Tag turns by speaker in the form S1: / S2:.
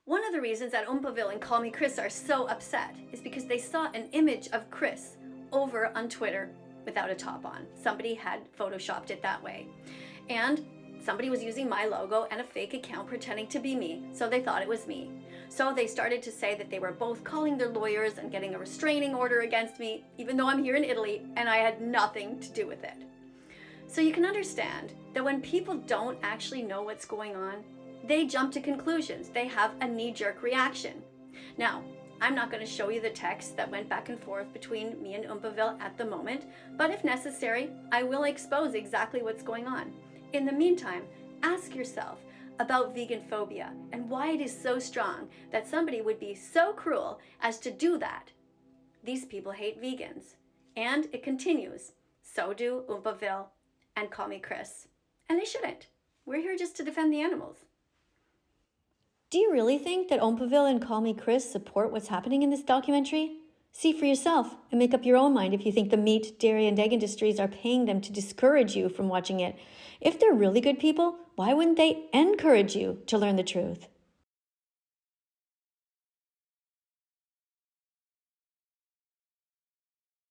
S1: One of the reasons that Oompaville and Kallmekris are so upset is because they saw an image of Chris over on Twitter without a top on. Somebody had photoshopped it that way. And somebody was using my logo and a fake account pretending to be me, so they thought it was me. So they started to say that they were both calling their lawyers and getting a restraining order against me, even though I'm here in Italy and I had nothing to do with it. So you can understand that when people don't actually know what's going on, they jump to conclusions. They have a knee-jerk reaction. Now, I'm not going to show you the text that went back and forth between me and Oompaville at the moment, but if necessary, I will expose exactly what's going on. In the meantime, ask yourself about vegan phobia and why it is so strong that somebody would be so cruel as to do that. These people hate vegans. And it continues. So do Oompaville and Kallmekris. And they shouldn't. We're here just to defend the animals. Do you really think that Oompaville and Kallmekris support what's happening in this documentary? See for yourself and make up your own mind if you think the meat, dairy, and egg industries are paying them to discourage you from watching it. If they're really good people, why wouldn't they encourage you to learn the truth?